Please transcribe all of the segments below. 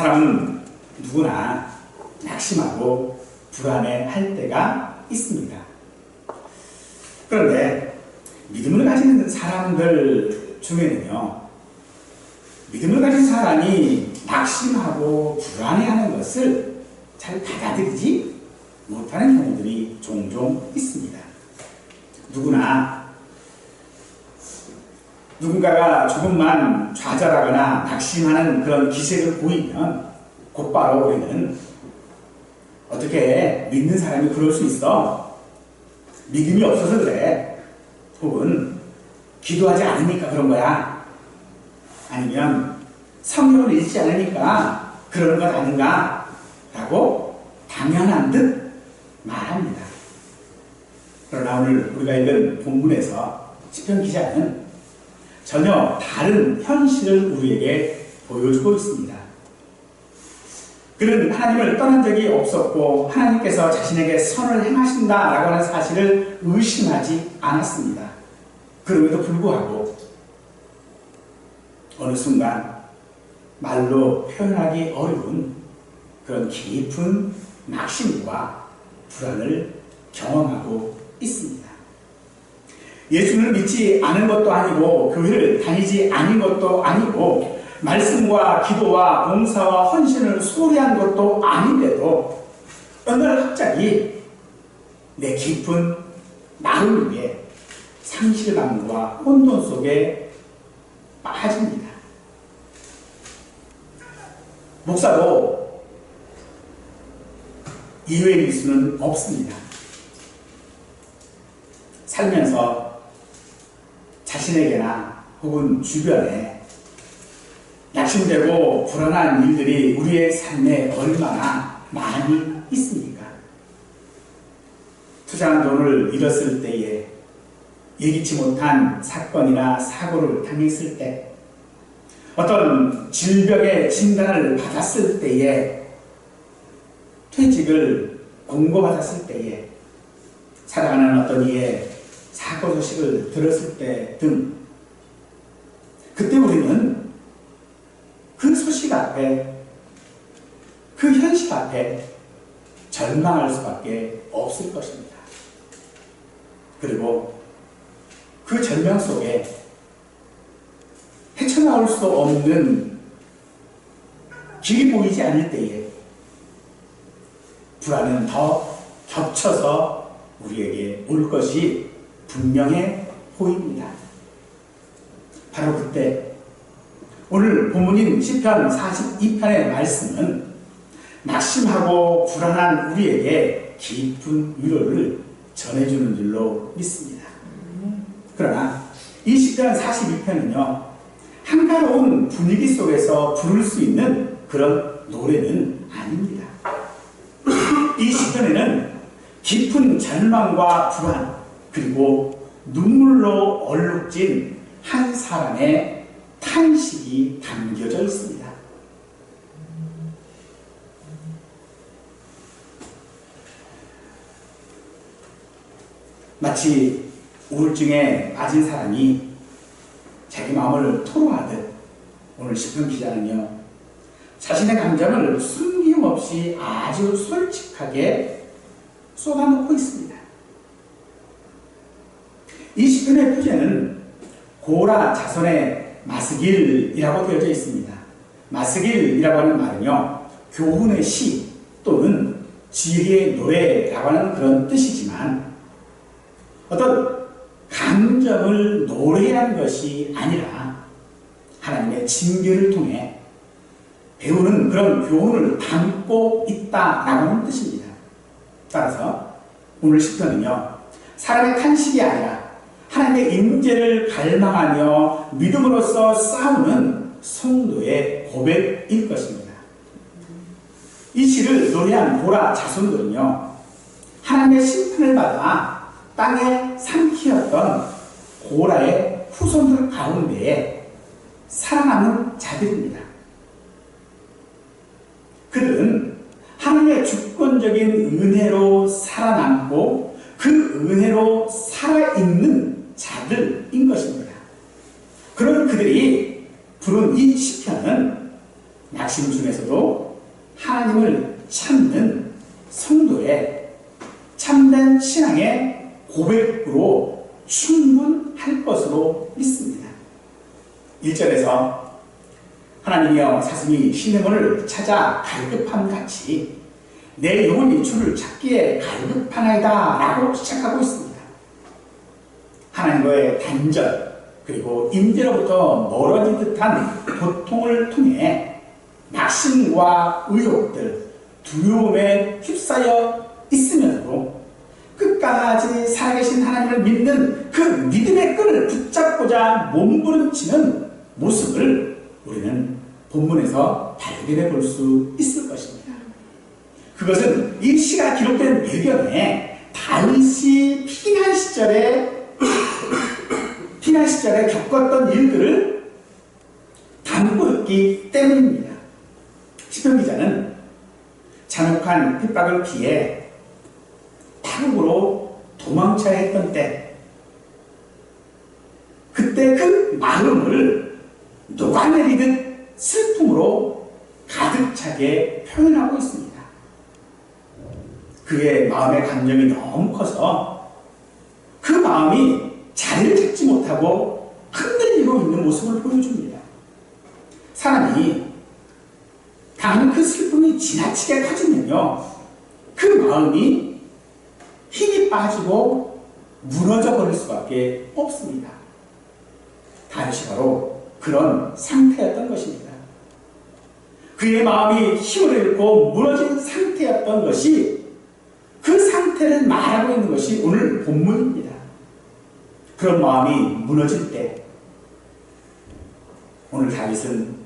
사람은 누구나 낙심하고 불안해할 때가 있습니다. 그런데 믿음을 가진 사람들 중에는요, 믿음을 가진 사람이 낙심하고 불안해하는 것을 잘 받아들이지 못하는 경우들이 종종 있습니다. 누군가가 조금만 좌절하거나 낙심하는 그런 기색을 보이면 곧바로 우리는 어떻게 믿는 사람이 그럴 수 있어? 믿음이 없어서 그래. 혹은 기도하지 않으니까 그런 거야. 아니면 성경을 읽지 않으니까 그런 것 아닌가? 라고 당연한 듯 말합니다. 그러나 오늘 우리가 읽은 본문에서 시편 기자는 전혀 다른 현실을 우리에게 보여주고 있습니다. 그는 하나님을 떠난 적이 없었고 하나님께서 자신에게 선을 행하신다라고 하는 사실을 의심하지 않았습니다. 그럼에도 불구하고 어느 순간 말로 표현하기 어려운 그런 깊은 낙심과 불안을 경험하고 있습니다. 예수를 믿지 않은 것도 아니고 교회를 다니지 않은 것도 아니고 말씀과 기도와 봉사와 헌신을 소홀히한 것도 아닌데도 어느 날 갑자기 내 깊은 마음 위에 상실감과 혼돈 속에 빠집니다. 목사도 이외일 수는 없습니다. 살면서 자신에게나 혹은 주변에 낙심되고 불안한 일들이 우리의 삶에 얼마나 많이 있습니까? 투자한 돈을 잃었을 때에, 예기치 못한 사건이나 사고를 당했을 때, 어떤 질병의 진단을 받았을 때에, 퇴직을 공고받았을 때에, 사랑하는 어떤 이의 사고 소식을 들었을 때 등, 그때 우리는 그 소식 앞에, 그 현실 앞에 절망할 수밖에 없을 것입니다. 그리고 그 절망 속에 헤쳐나올 수 없는 길이 보이지 않을 때에 불안은 더 겹쳐서 우리에게 올 것이 분명해 보입니다. 바로 그때 오늘 본문인 시편 42편의 말씀은 낙심하고 불안한 우리에게 깊은 위로를 전해주는 줄로 믿습니다. 그러나 이 시편 42편은요, 한가로운 분위기 속에서 부를 수 있는 그런 노래는 아닙니다. 이 시편에는 깊은 절망과 불안, 그리고 눈물로 얼룩진 한 사람의 탄식이 담겨져 있습니다. 마치 우울증에 빠진 사람이 자기 마음을 토로하듯 오늘 시편 기자는요, 자신의 감정을 숨김없이 아주 솔직하게 쏟아놓고 있습니다. 이 시편의 표제는 고라 자손의 마스길이라고 되어져 있습니다. 마스길이라고 하는 말은요, 교훈의 시 또는 지혜의 노래라고 하는 그런 뜻이지만 어떤 감정을 노래한 것이 아니라 하나님의 징계를 통해 배우는 그런 교훈을 담고 있다라고 하는 뜻입니다. 따라서 오늘 시편은요, 사람의 탄식이 아니라 하나님의 임재를 갈망하며 믿음으로써 싸우는 성도의 고백일 것입니다. 이 시를 노래한 고라 자손들은요, 하나님의 심판을 받아 땅에 삼키었던 고라의 후손들 가운데에 살아남은 자들입니다. 그들은 하나님의 주권적인 은혜로 살아남고 그 은혜로 살아있는 자들인 것입니다. 그런 그들이 부른 이 시편은 낙심 중에서도 하나님을 찾는 성도의 참된 신앙의 고백으로 충분할 것으로 믿습니다. 1절에서 하나님이여 사슴이 시내문을 찾아 갈급함같이 내 영혼이 주를 찾기에 갈급하나이다 라고 시작하고 있습니다. 하나님과의 단절 그리고 임재로부터 멀어진 듯한 고통을 통해 낙심과 의욕들, 두려움에 휩싸여 있으면서도 끝까지 살아계신 하나님을 믿는 그 믿음의 끈을 붙잡고자 몸부림치는 모습을 우리는 본문에서 발견해 볼 수 있을 것입니다. 그것은 이 시가 기록된 배경에 다윗이 피난 시절에 겪었던 일들을 담고 있기 때문입니다. 시편 기자는 잔혹한 핍박을 피해 타국으로 도망쳐야 했던 때, 그때 그 마음을 녹아내리듯 슬픔으로 가득 차게 표현하고 있습니다. 그의 마음의 감정이 너무 커서 그 마음이 자리를 잡지 못하고 흔들리고 있는 모습을 보여줍니다. 사람이 당한 그 슬픔이 지나치게 커지면요, 그 마음이 힘이 빠지고 무너져 버릴 수밖에 없습니다. 다윗이 바로 그런 상태였던 것입니다. 그의 마음이 힘을 잃고 무너진 상태였던 것이, 그 상태를 말하고 있는 것이 오늘 본문입니다. 그런 마음이 무너질 때 오늘 다윗은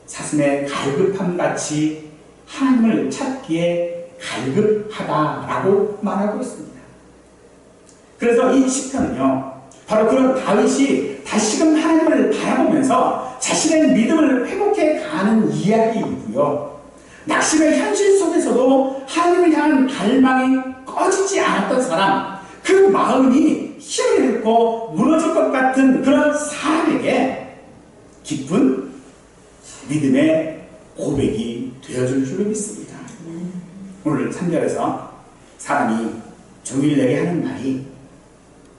사슴의 갈급함같이 하나님을 찾기에 갈급하다라고 말하고 있습니다. 그래서 이 시편은요, 바로 그런 다윗이 다시금 하나님을 바라보면서 자신의 믿음을 회복해 가는 이야기이고요, 낙심의 현실 속에서도 하나님을 향한 갈망이 꺼지지 않았던 사람, 그 마음이 힘을 잃고 무너질 것 같은 그런 사람에게 깊은 믿음의 고백이 되어줄 줄을 믿습니다. 오늘 3절에서 사람이 종일 내게 하는 말이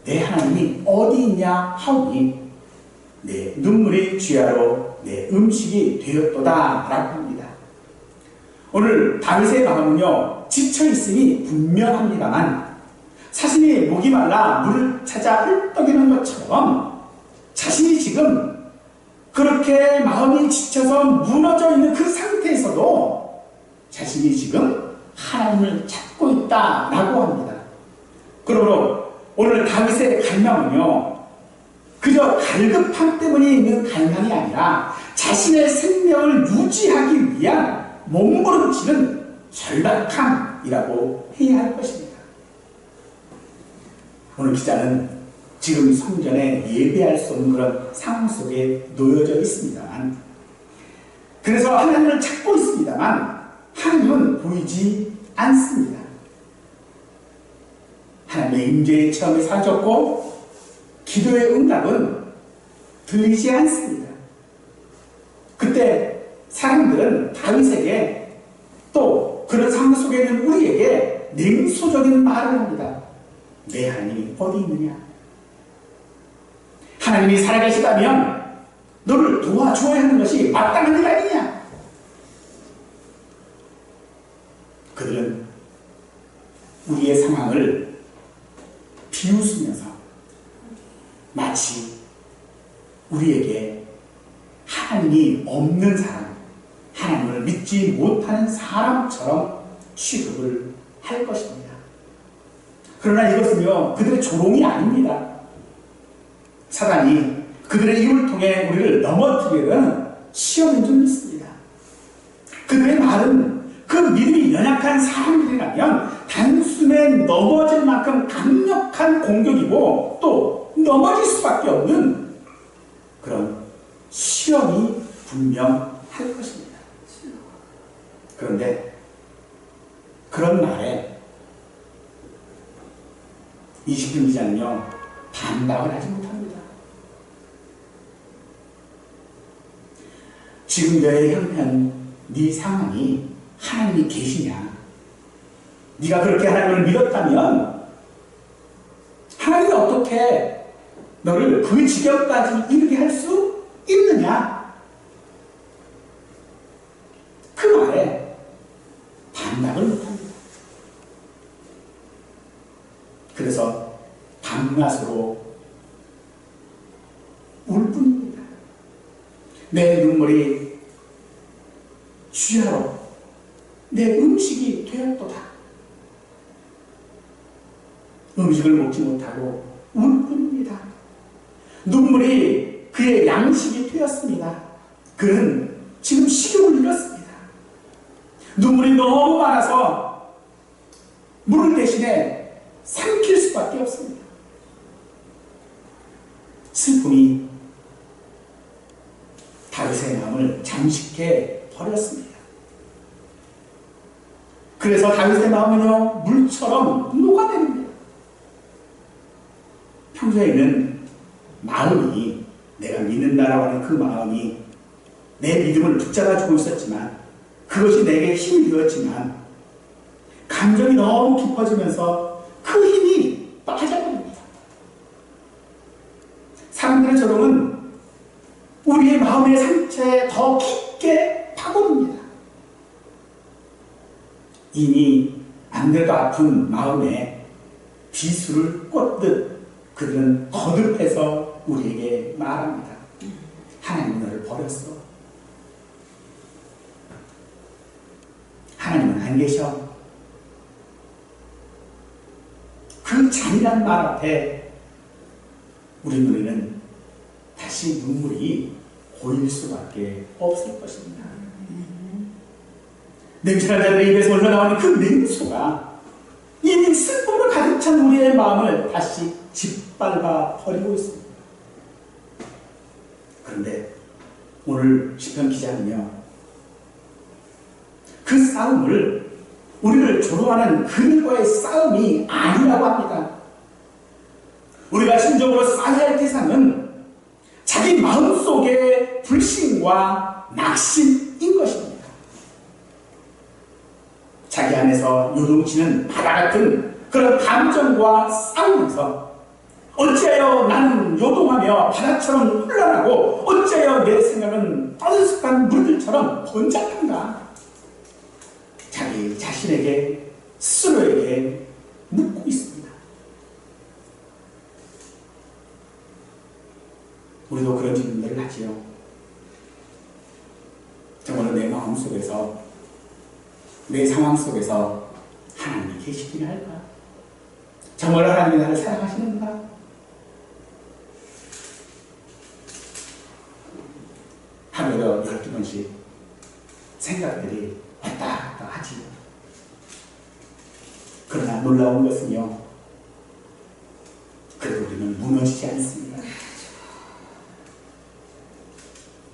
내 하나님이 어디 있냐 하오니 내 눈물이 쥐하로 내 음식이 되었도다 라고 합니다. 오늘 다윗의 마음은요, 지쳐있음이 분명합니다만 사슴이 목이 말라 물을 찾아 헐떡이는 것처럼 자신이 지금 그렇게 마음이 지쳐서 무너져 있는 그 상태에서도 자신이 지금 하나님을 찾고 있다라고 합니다. 그러므로 오늘 다윗의 갈망은요, 그저 갈급함 때문에 있는 갈망이 아니라 자신의 생명을 유지하기 위한 몸부림치는 절박함이라고 해야 할 것입니다. 오늘 기자는 지금 성전에 예배할 수 없는 그런 상황 속에 놓여져 있습니다만, 그래서 하나님을 찾고 있습니다만 하나님은 보이지 않습니다. 하나님의 임재의 체험이 사라졌고 기도의 응답은 들리지 않습니다. 그때 사람들은 다윗에게, 또 그런 상황 속에 있는 우리에게 냉소적인 말을 합니다. 내 하나님이 어디 있느냐? 하나님이 살아계시다면 너를 도와주어야 하는 것이 마땅한 일 아니냐? 그들은 우리의 상황을 비웃으면서 마치 우리에게 하나님이 없는 사람, 하나님을 믿지 못하는 사람처럼 취급을 할 것입니다. 그러나 이것은요, 그들의 조롱이 아닙니다. 사단이 그들의 입을 통해 우리를 넘어뜨리려는 시험인 줄 믿습니다. 그들의 말은 그 믿음이 연약한 사람들이라면 단숨에 넘어질 만큼 강력한 공격이고 또 넘어질 수밖에 없는 그런 시험이 분명할 것입니다. 그런데 그런 말에 이 시편 기자는요, 반박을 하지 못합니다. 지금 너의 형편, 네 상황이 하나님이 계시냐? 네가 그렇게 하나님을 믿었다면 하나님이 어떻게 너를 그 지경까지 이르게 할 수 있느냐? 그 말에 반박을 못합니다. 그래서 밤낮으로 울 뿐입니다. 내 눈물이 주야로 내 음식이 되었도다. 음식을 먹지 못하고 울 뿐입니다. 눈물이 그의 양식이 되었습니다. 그는 지금 식욕을 잃었습니다. 눈물이 너무 많아서 물 대신에 삼킬 수밖에 없습니다. 슬픔이 다윗의 마음을 잠식해 버렸습니다. 그래서 다윗의 마음은요, 물처럼 녹아내립니다. 평소에는 마음이, 내가 믿는다라고 하는 그 마음이 내 믿음을 붙잡아주고 있었지만, 그것이 내게 힘이 되었지만, 감정이 너무 깊어지면서 그 힘이 빠져버립니다. 사람들의 저롱은 우리의 마음의 상처에 더 깊게 파고듭니다. 이미 안 돼도 아픈 마음에 비수를 꽂듯 그들은 거듭해서 우리에게 말합니다. 하나님은 너를 버렸어. 하나님은 안 계셔. 그 잔인한 말 앞에 우리 눈에는 다시 눈물이 고일 수밖에 없을 것입니다. 냄새난 자들의 입에서 흘러나오는 그 냉소가 이미 슬픔으로 가득 찬 우리의 마음을 다시 짓밟아 버리고 있습니다. 그런데 오늘 시편 기자는요, 그 싸움을 우리를 조롱하는 그들과의 싸움이 아니라고 합니다. 우리가 심적으로 싸워야 할 대상은 자기 마음속의 불신과 낙심인 것입니다. 자기 안에서 요동치는 바다 같은 그런 감정과 싸우면서 어찌하여 나는 요동하며 바다처럼 흘러나고 어찌하여 내 생각은 떠들썩한 물들처럼 번잡한가? 자기 자신에게 스스로에게 묻고 있습니다. 우리도 그런 질문들을 하지요. 정말로 내 마음 속에서, 내 상황 속에서 하나님이 계시긴 할까? 정말 하나님이 나를 사랑하시는가? 하루에도 12번씩 생각들이 왔다 갔다 하지요. 그러나 놀라운 것은요, 그래도 우리는 무너지지 않습니다.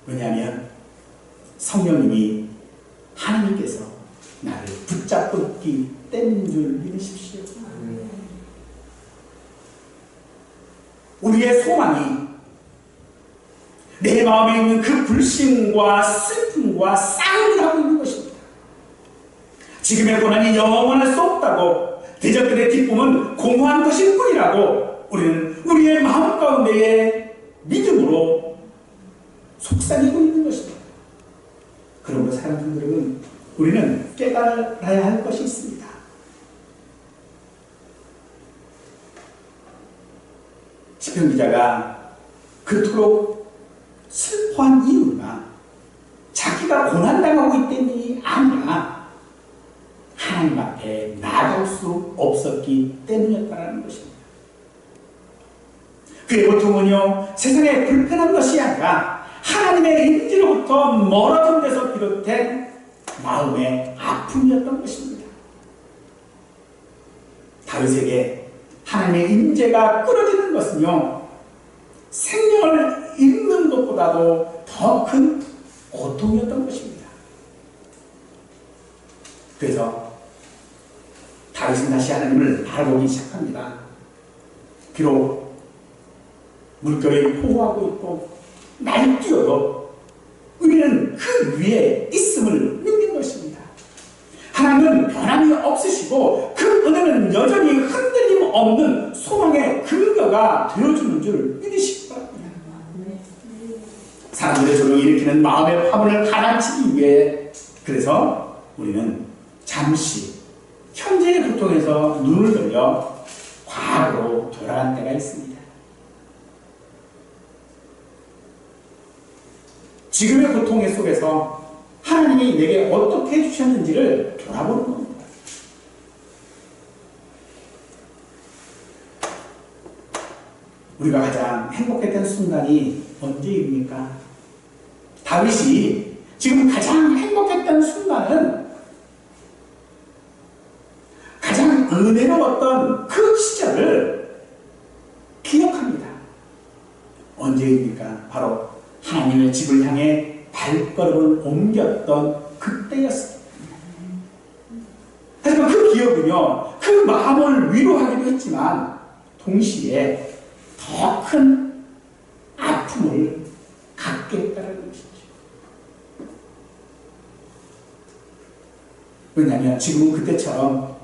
왜냐하면 성령님이, 하나님께서 나를 붙잡기 때문인 줄 믿으십시오. 우리의 소망이 내 마음에 있는 그 불신과 슬픔과 싸움을 하고 있는 것입니다. 지금의 고난이 영원할 수 없다고, 대적들의 기쁨은 공허한 것일 뿐이라고 우리는 우리의 마음 가운데의 믿음으로 속삭이고 있는 것입니다. 그러므로 사랑하는 우리는 깨달아야 할 것이 있습니다. 시편 기자가 그토록 슬퍼한 이유가 자기가 고난당하고 있기 때문이 아니라 하나님 앞에 나아갈 수 없었기 때문이었다는 것입니다. 그의 고통은요, 세상에 불편한 것이 아니라 하나님의 임재로부터 멀어진 데서 비롯된 마음의 아픔이었던 것입니다. 다윗에게 하나님의 임재가 끊어지는 것은요, 생명을 잃는 것보다도 더 큰 고통이었던 것입니다. 그래서 다윗은 다시 하나님을 바라보기 시작합니다. 비록 물결이 포호하고 있고 날뛰어도 우리는 그 위에 있음을 믿는 것입니다. 하나님은 변함이 없으시고 그 은혜는 여전히 흔들림 없는 소망의 근거가 되어주는 줄 믿으시기 바랍니다. 사람들의 조롱을 일으키는 마음의 화분을 가라앉히기 위해 그래서 우리는 잠시 현재의 고통에서 눈을 돌려 과거로 돌아간 때가 있습니다. 지금의 고통 속에서 하나님이 내게 어떻게 해주셨는지를 돌아보는 겁니다. 우리가 가장 행복했던 순간이 언제입니까? 다윗이 지금 가장 행복했던 순간은 가장 은혜로웠던 그 시절을 기억합니다. 언제입니까? 바로 하나님의 집을 향해 발걸음을 옮겼던 그때였습니다. 하지만 그 기억은요, 그 마음을 위로하기도 했지만 동시에 더 큰 아픔을 갖게 했다는 것이죠. 왜냐하면 지금은 그때처럼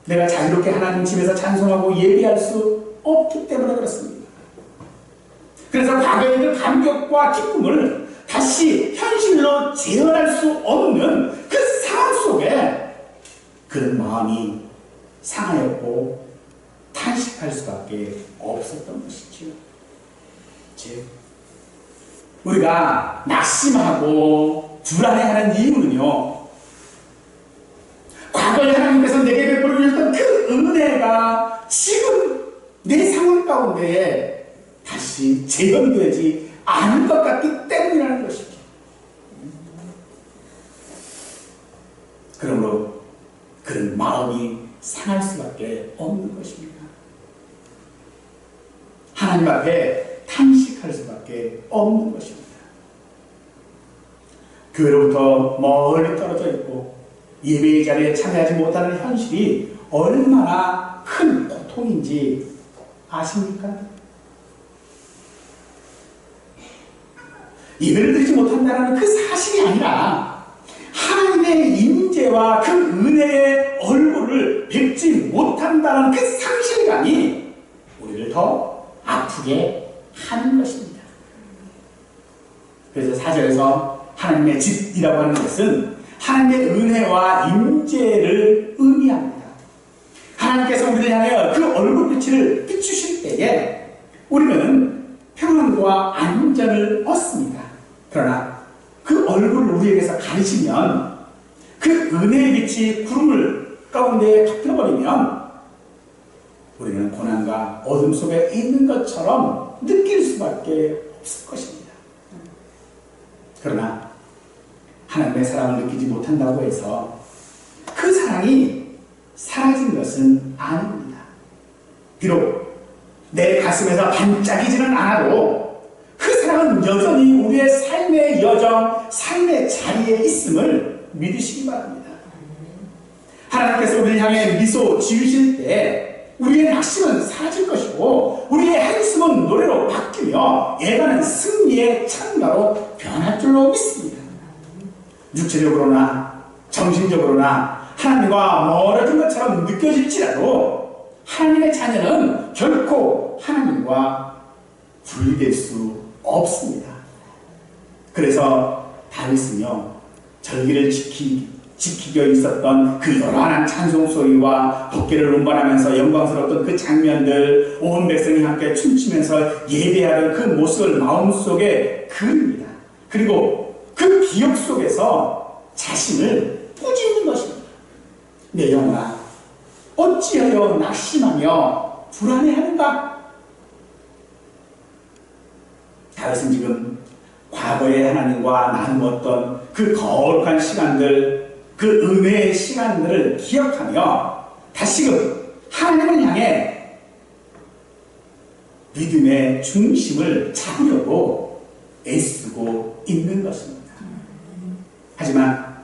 내가 자유롭게 하나님 집에서 찬송하고 예배할 수 없기 때문에 그렇습니다. 그래서 과거의 그 감격과 기쁨을 다시 현실로 재현할 수 없는 그 상황 속에 그런 마음이 상하였고 탄식할 수밖에 없었던 것이죠. 즉, 우리가 낙심하고 불안해하는 이유는요, 과거에 하나님께서 내게 베풀어 주셨던 그 은혜가 지금 내 상황 가운데에 다시 재현되지 않을 것 같기 때문이라는 것이죠. 그러므로 그런 마음이 상할 수밖에 없는 것입니다. 하나님 앞에 탄식할 수밖에 없는 것입니다. 교회로부터 멀리 떨어져 있고 예배의 자리에 참여하지 못하는 현실이 얼마나 큰 고통인지 아십니까? 예배를 드리지 못한다는 그 사실이 아니라 하나님의 임재와 그 은혜의 얼굴을 뵙지 못한다는 그 상실감이 우리를 더 아프게 하는 것입니다. 그래서 4절에서 하나님의 집이라고 하는 것은 하나님의 은혜와 임재를 의미합니다. 하나님께서 우리를 향하여 그 얼굴빛을 비추실 때에 우리는 평안과 안전을 얻습니다. 그러나 그 얼굴을 우리에게서 가리시면 그 은혜의 빛이 구름을 가운데 덮여버리면 우리는 고난과 어둠 속에 있는 것처럼 느낄 수밖에 없을 것입니다. 그러나 하나님의 사랑을 느끼지 못한다고 해서 그 사랑이 사라진 것은 아닙니다. 비록 내 가슴에서 반짝이지는 않아도 그 사랑은 여전히 우리의 삶의 여정, 삶의 자리에 있음을 믿으시기 바랍니다. 하나님께서 우리를 향해 미소 지으실 때 우리의 낙심은 사라질 것이고 우리의 한숨은 노래로 바뀌며 예가는 승리의 찬가로 변할 줄로 믿습니다. 육체적으로나 정신적으로나 하나님과 멀어진 것처럼 느껴질지라도 하나님의 자녀는 결코 하나님과 분리될 수 없습니다. 그래서 다윗은요, 절기를 지키겨 있었던 그 요란한 찬송 소리와 덮개를 운반하면서 영광스러웠던 그 장면들, 온 백성이 함께 춤추면서 예배하는 그 모습을 마음속에 그립니다. 그리고 그 기억 속에서 자신을 꾸짖는 것입니다. 내 영혼아, 어찌하여 낙심하며 불안해하는가? 다윗은 지금 과거의 하나님과 나누었던 그 거룩한 시간들, 그 은혜의 시간들을 기억하며 다시금 하나님을 향해 믿음의 중심을 잡으려고 애쓰고 있는 것입니다. 하지만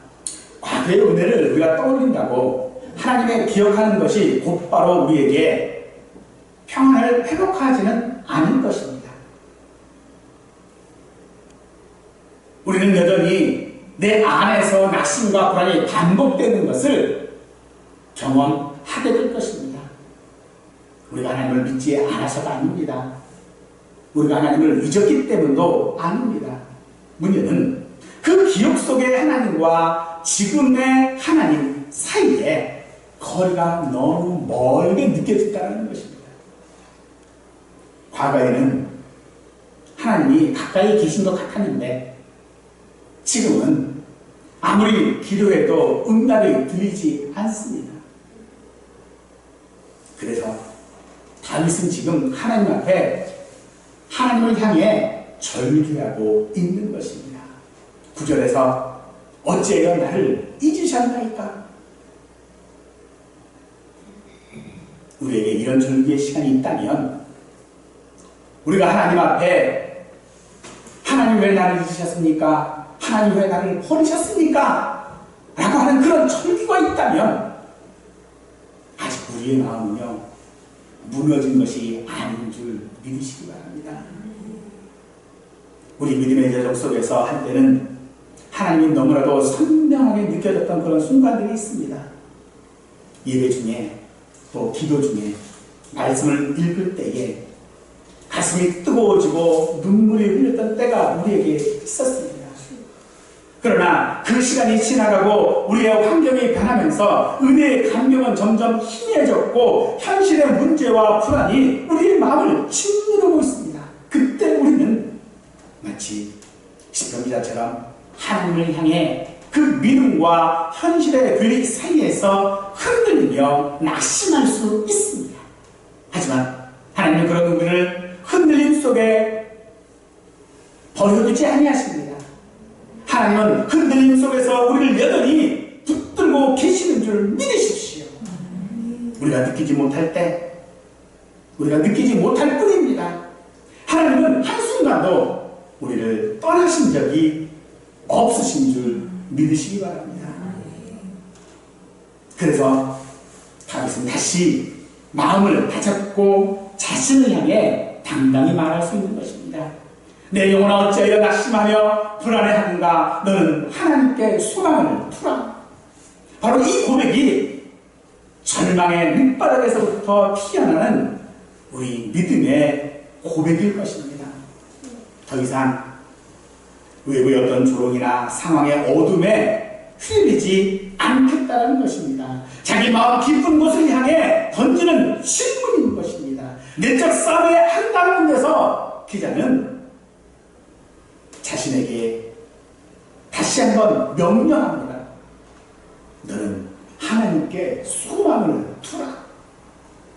과거의 은혜를 우리가 떠올린다고 하나님의 기억하는 것이 곧바로 우리에게 평안을 회복하지는 않을 것입니다. 우리는 여전히 여전히 내 안에서 낙심과 불안이 반복되는 것을 경험하게 될 것입니다. 우리가 하나님을 믿지 않아서가 아닙니다. 우리가 하나님을 잊었기 때문도 아닙니다. 문제는 그 기억 속의 하나님과 지금의 하나님 사이에 거리가 너무 멀게 느껴진다는 것입니다. 과거에는 하나님이 가까이 계신 것 같았는데 지금은 아무리 기도해도 응답이 들리지 않습니다. 그래서 다윗은 지금 하나님 앞에 하나님을 향해 절규하고 있는 것입니다. 9절에서 어찌하여 나를 잊으셨나이까? 우리에게 이런 절규의 시간이 있다면 우리가 하나님 앞에 하나님 왜 나를 잊으셨습니까? 하나님 왜 나를 버리셨습니까? 라고 하는 그런 절규가 있다면 아직 우리의 마음은요 무너진 것이 아닌 줄 믿으시기 바랍니다. 우리 믿음의 여정 속에서 한때는 하나님이 너무나도 선명하게 느껴졌던 그런 순간들이 있습니다. 예배 중에 또 기도 중에 말씀을 읽을 때에 가슴이 뜨거워지고 눈물이 흘렸던 때가 우리에게 있었습니다. 그러나 그 시간이 지나가고 우리의 환경이 변하면서 은혜의 감격은 점점 희미해졌고 현실의 문제와 불안이 우리의 마음을 짓누르고 있습니다. 그때 우리는 마치 시편 기자처럼 하나님을 향해 그 믿음과 현실의 괴리 사이에서 흔들리며 낙심할 수 있습니다. 하지만 하나님은 그런 우리를 흔들림 속에 버려두지 아니하십니다. 하나님은 흔들림 속에서 우리를 여전히 붙들고 계시는 줄 믿으십시오. 우리가 느끼지 못할 때, 우리가 느끼지 못할 뿐입니다. 하나님은 한순간도 우리를 떠나신 적이 없으신 줄 믿으시기 바랍니다. 그래서 다윗은 다시 마음을 다잡고 자신을 향해 당당히 말할 수 있는 것입니다. 내 영혼아 어찌하여 낙심하며 불안해하는가? 너는 하나님께 소망을 두라. 바로 이 고백이 절망의 밑바닥에서부터 피어나는 우리 믿음의 고백일 것입니다. 더 이상 외부의 어떤 조롱이나 상황의 어둠에 휘둘리지 않겠다는 것입니다. 자기 마음 깊은 곳을 향해 던지는 질문인 것입니다. 내적 싸움의 한가운 데서 기자는 자신에게 다시 한번 명령합니다. 너는 하나님께 소망을 두라.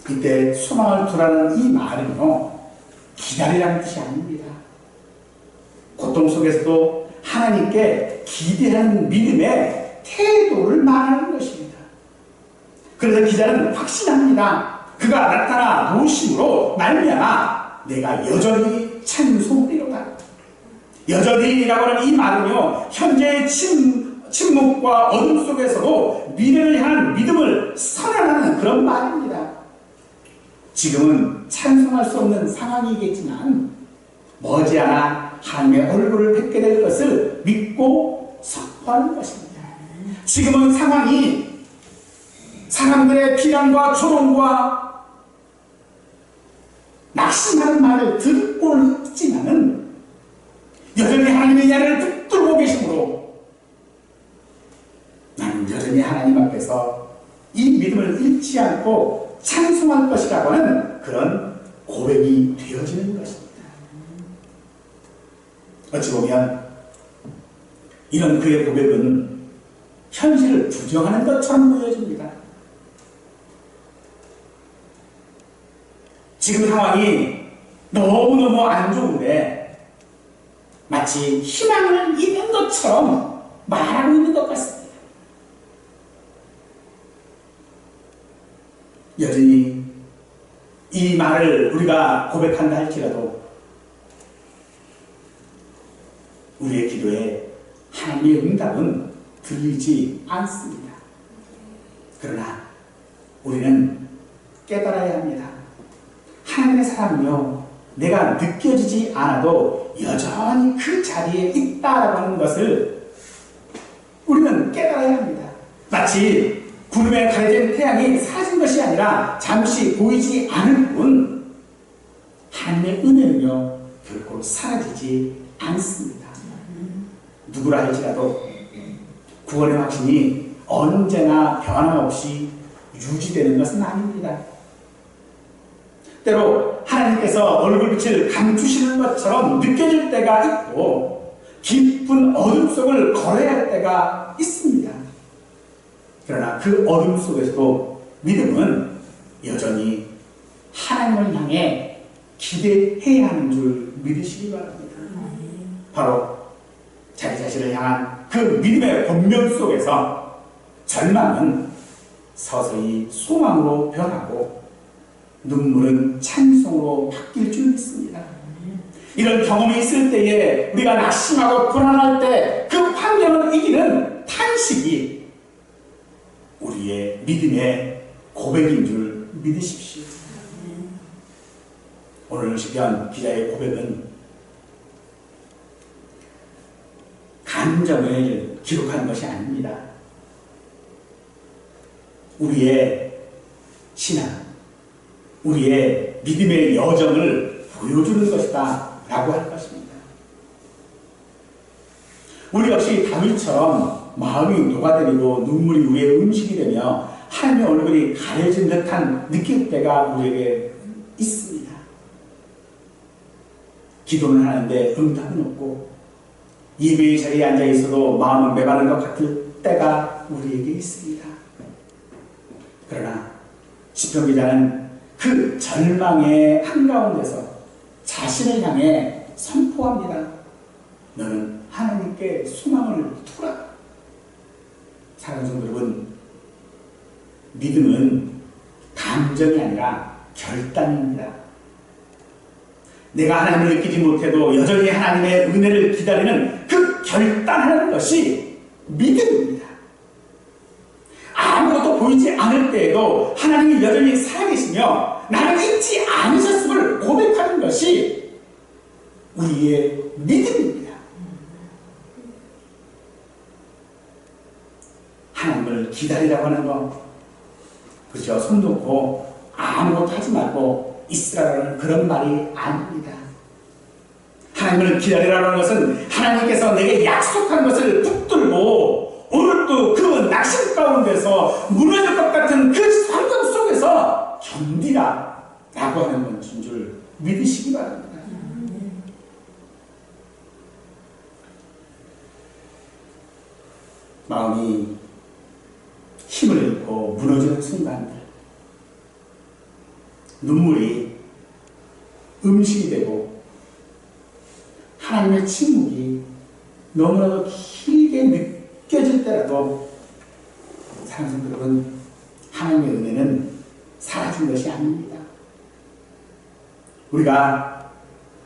이때 소망을 두라는 이 말은요 기다리라는 뜻이 아닙니다. 고통 속에서도 하나님께 기대하는 믿음의 태도를 말하는 것입니다. 그래서 기자는 확신합니다. 그가 나타나 도우심으로 말미암아 내가 여전히 찬송하리로다. 여전히라고 하는 이 말은요 현재의 침묵과 어둠 속에서도 미래를 향한 믿음을 선언하는 그런 말입니다. 지금은 찬송할 수 없는 상황이겠지만 머지않아 하나님의 얼굴을 뵙게 될 것을 믿고 선포하는 것입니다. 지금은 상황이 사람들의 비난과 조롱과 낙심하는 말을 듣고는 있지만은 여전히 하나님의 나를 붙들고 계심으로 나는 여전히 하나님 앞에서 이 믿음을 잃지 않고 찬송할 것이라고 하는 그런 고백이 되어지는 것입니다. 어찌 보면 이런 그의 고백은 현실을 부정하는 것처럼 보여집니다. 지금 상황이 너무너무 안 좋은데 마치 희망을 잃은 것처럼 말하고 있는 것 같습니다. 여전히 이 말을 우리가 고백한다 할지라도 우리의 기도에 하나님의 응답은 들리지 않습니다. 그러나 우리는 깨달아야 합니다. 하나님의 사랑은요 내가 느껴지지 않아도 여전히 그 자리에 있다라고 하는 것을 우리는 깨달아야 합니다. 마치 구름에 가려진 태양이 사라진 것이 아니라 잠시 보이지 않을 뿐 하나님의 은혜는요 결코 사라지지 않습니다. 누구라 할지라도 구원의 확신이 언제나 변함없이 유지되는 것은 아닙니다. 때로 하나님께서 얼굴빛을 감추시는 것처럼 느껴질 때가 있고 깊은 어둠 속을 걸어야 할 때가 있습니다. 그러나 그 어둠 속에서도 믿음은 여전히 하나님을 향해 기대해야 하는 줄 믿으시기 바랍니다. 바로 자기 자신을 향한 그 믿음의 권면 속에서 절망은 서서히 소망으로 변하고 눈물은 찬송으로 바뀔 줄 믿습니다. 이런 경험이 있을 때에 우리가 낙심하고 불안할 때 그 환경을 이기는 탄식이 우리의 믿음의 고백인 줄 믿으십시오. 오늘 시편 기자의 고백은 감정을 기록한 것이 아닙니다. 우리의 신앙, 우리의 믿음의 여정을 보여주는 것이다 라고 할 것입니다. 우리 역시 다윗처럼 마음이 녹아내리고 눈물이 우리의 음식이 되며 하나님의 얼굴이 가려진 듯한 느낄 때가 우리에게 있습니다. 기도는 하는데 응답은 없고 예배의 자리에 앉아 있어도 마음은 메마른 것 같을 때가 우리에게 있습니다. 그러나 시편 기자는 그 절망의 한가운데서 자신을 향해 선포합니다. 너는 하나님께 소망을 두라. 사랑하는 성도 여러분, 믿음은 감정이 아니라 결단입니다. 내가 하나님을 느끼지 못해도 여전히 하나님의 은혜를 기다리는 그 결단하는 것이 믿음입니다. 아무것도 보이지 않을 때에도 하나님이 여전히 살아계시며 나를 잊지 않으셨음을 고백하는 것이 우리의 믿음입니다. 하나님을 기다리라고 하는 것, 그렇죠? 손 놓고 아무것도 하지 말고 있으라는 그런 말이 아닙니다. 하나님을 기다리라는 것은 하나님께서 내게 약속한 것을 붙들고 오늘도 그 낙심 가운데서 무너질 것 같은 그 환경 속에서 견디라 라고 하는 것인 줄 믿으시기 바랍니다. 마음이 힘을 잃고 무너지는 순간들, 눈물이 음식이 되고 하나님의 침묵이 너무나도 길게 느껴질 때라도 사랑하는 여러분, 하나님의 은혜는 사라진 것이 아닙니다. 우리가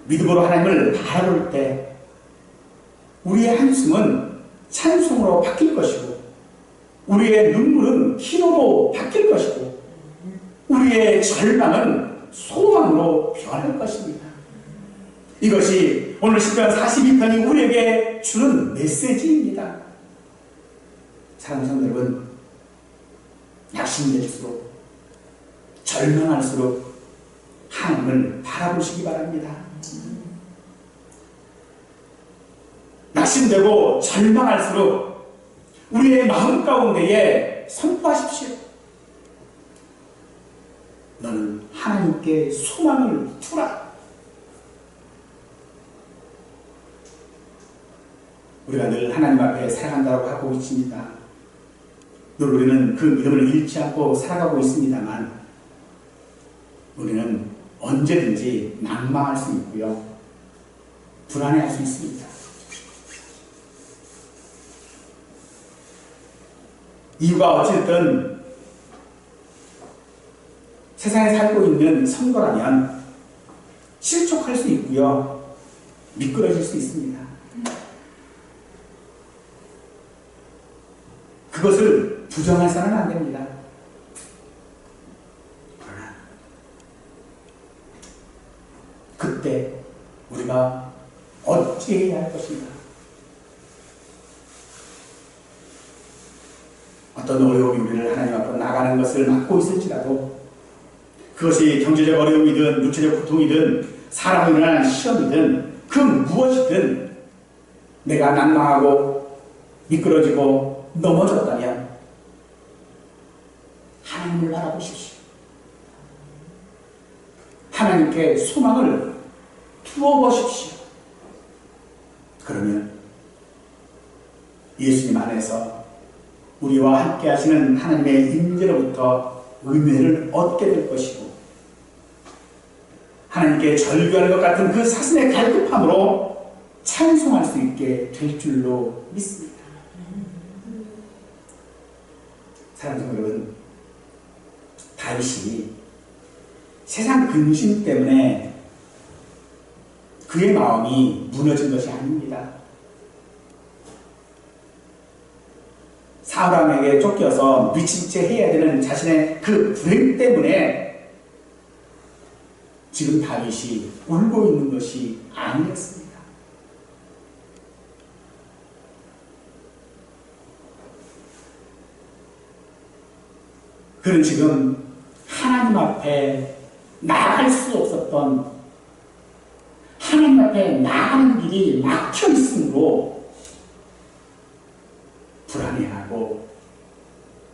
믿음으로 하나님을 바라볼 때 우리의 한숨은 찬송으로 바뀔 것이고 우리의 눈물은 기도로 바뀔 것이고 우리의 절망은 소망으로 변할 것입니다. 이것이 오늘 시편 42편이 우리에게 주는 메시지입니다. 사랑하는 성도 여러분, 낙심될수록 절망할수록 하나님을 바라보시기 바랍니다. 낙심되고 절망할수록 우리의 마음 가운데에 선포하십시오. 너는 하나님께 소망을 두라. 우리가 늘 하나님 앞에 살아간다고 하고 있습니다. 늘 우리는 그 믿음을 잃지 않고 살아가고 있습니다만 우리는 언제든지 낙망할 수 있고요. 불안해할 수 있습니다. 이유가 어쨌든 세상에 살고 있는 성도라면 실족할 수 있고요. 미끄러질 수 있습니다. 그것을 부정해서는 안 됩니다. 그러나 그때 우리가 어찌해야 할 것인가? 어떤 어려움이 우리를 하나님 앞으로 나가는 것을 막고 있을지라도 그것이 경제적 어려움이든 육체적 고통이든 사람으로 인한 시험이든 그 무엇이든 내가 난망하고 미끄러지고 넘어졌다면 하나님을 바라보십시오. 하나님께 소망을 두어보십시오. 그러면 예수님 안에서 우리와 함께 하시는 하나님의 임재로부터 은혜를 얻게 될 것이고 하나님께 절규하는 것 같은 그 사슴의 갈급함으로 찬송할 수 있게 될 줄로 믿습니다. 사랑하는 여러분, 다윗이 세상 근심 때문에 그의 마음이 무너진 것이 아닙니다. 사울왕에게 쫓겨서 미친 채 해야 되는 자신의 그 불행 때문에 지금 다윗이 울고 있는 것이 아니었습니다. 그는 지금 하나님 앞에 나아갈 수 없었던 하나님 앞에 나가는 길이 막혀 있으므로 불안해하고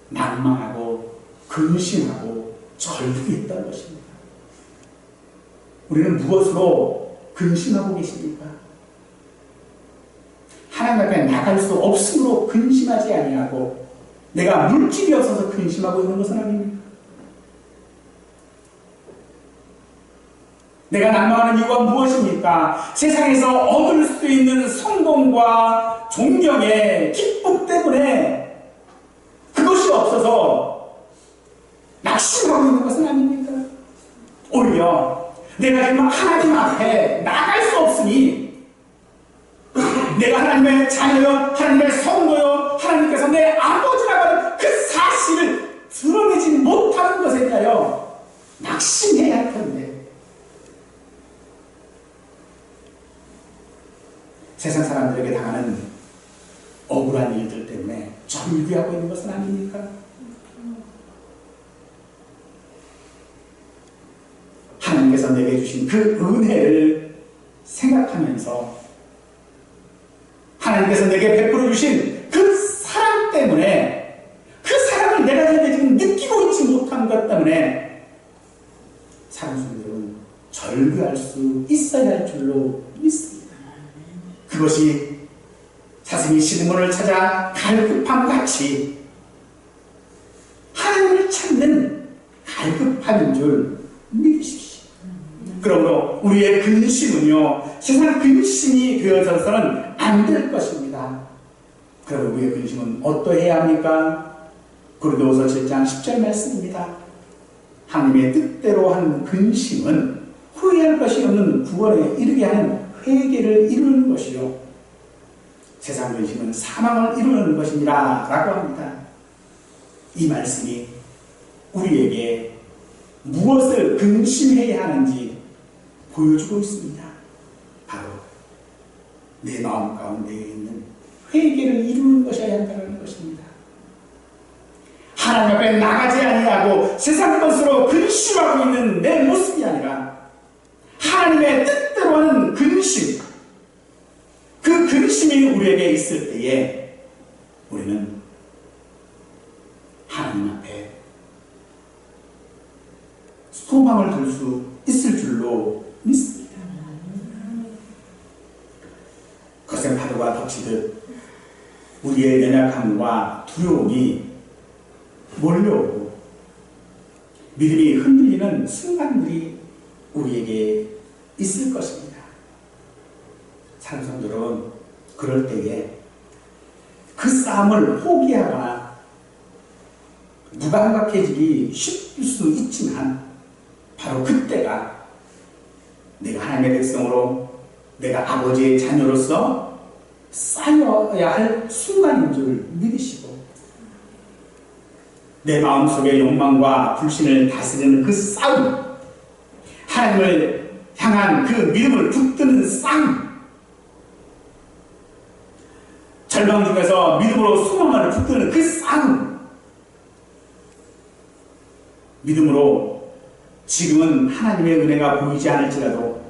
난망하고 근심하고 절규했던 것입니다. 우리는 무엇으로 근심하고 계십니까? 하나님 앞에 나갈 수 없으므로 근심하지 아니하고 내가 물질이 없어서 근심하고 있는 것은 아닙니까? 내가 난망하는 이유가 무엇입니까? 세상에서 얻을 수 있는 성공과 존경의 기쁨 때문에 그것이 없어서 낙심하고 있는 것은 아닙니까? 오히려 내가 지금 하나님 앞에 나갈 수 없으니 내가 하나님의 자녀요, 하나님의 성도요, 하나님께서 내 아버지라고 하는 그 사실을 드러내지 못하는 것에 대하여 낙심해야 할 텐데 세상 사람들에게 당하는 억울한 일들 때문에 절규하고 있는 것은 아닙니까? 하나님께서 내게 주신 그 은혜를 생각하면서 하나님께서 내게 베풀어 주신 그 사랑 때문에 그 사랑을 내가 현재 지금 느끼고 있지 못한 것 때문에 사랑스러운 절규할 수 있어야 할 줄로 믿습니다. 그것이 사슴이 시드몬을 찾아 갈급함 같이 하나님을 찾는 갈급함인 줄 믿으십시오. 그러므로 우리의 근심은요, 세상 근심이 되어져서는 안 될 것입니다. 그러므로 우리의 근심은 어떠해야 합니까? 고린도후서 7장 10절 말씀입니다. 하나님의 뜻대로 한 근심은 후회할 것이 없는 구원에 이르게 하는 회개를 이루는 것이요 세상 근심은 사망을 이루는 것이니라 라고 합니다. 이 말씀이 우리에게 무엇을 근심해야 하는지 보여주고 있습니다. 바로 내 마음 가운데 있는 회개를 이루는 것이어야 한다는 것입니다. 하나님 앞에 나가지 아니하고 세상 것으로 근심하고 있는 내 모습이 아니라 하나님의 뜻대로 하는 근심, 그 근심이 우리에게 있을 때에 우리는 하나님 앞에 소망을 둘 수 있을 줄로 믿습니다. 거센 파도가 덮치듯 우리의 연약함과 두려움이 몰려오고 믿음이 흔들리는 순간들이 우리에게 있을 것입니다. 사랑하는 성도 여러분, 그럴 때에 그 싸움을 포기하거나 무감각해지기 쉽을 수 있지만 바로 그때가 내가 하나님의 백성으로 내가 아버지의 자녀로서 쌓여야 할 순간인 줄 믿으시고 내 마음속의 욕망과 불신을 다스리는 그 싸움, 하나님을 향한 그 믿음을 붙드는 싸움, 절망 중에서 믿음으로 소망을 붙드는 그 싸움, 믿음으로 지금은 하나님의 은혜가 보이지 않을지라도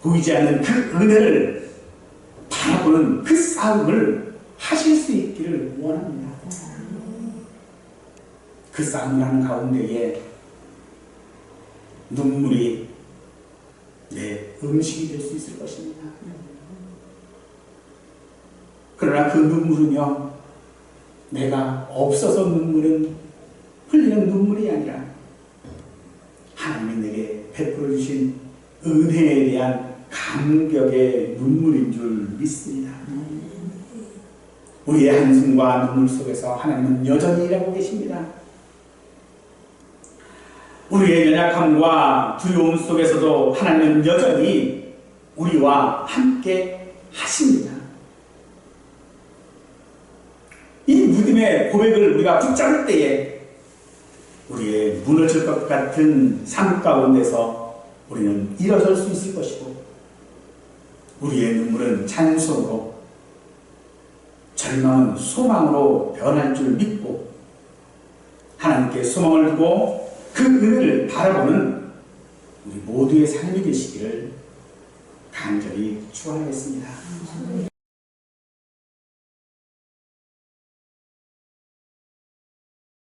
보이지 않는 그 은혜를 바라보는 그 싸움을 하실 수 있기를 원합니다. 그 싸움을 하는 가운데에 눈물이 내 음식이 될 수 있을 것입니다. 그러나 그 눈물은요, 내가 없어서 흘리는 눈물이 아니라 하나님이 내게 베풀어 주신 은혜에 대한 감격의 눈물인 줄 믿습니다. 우리의 한숨과 눈물 속에서 하나님은 여전히 일하고 계십니다. 우리의 연약함과 두려움 속에서도 하나님은 여전히 우리와 함께 하십니다. 이 믿음의 고백을 우리가 붙잡을 때에 우리의 무너질 것 같은 삶 가운데서 우리는 일어설 수 있을 것이고, 우리의 눈물은 찬송으로, 절망은 소망으로 변할 줄 믿고 하나님께 소망을 두고 그 은혜를 바라보는 우리 모두의 삶이 되시기를 간절히 축원하겠습니다.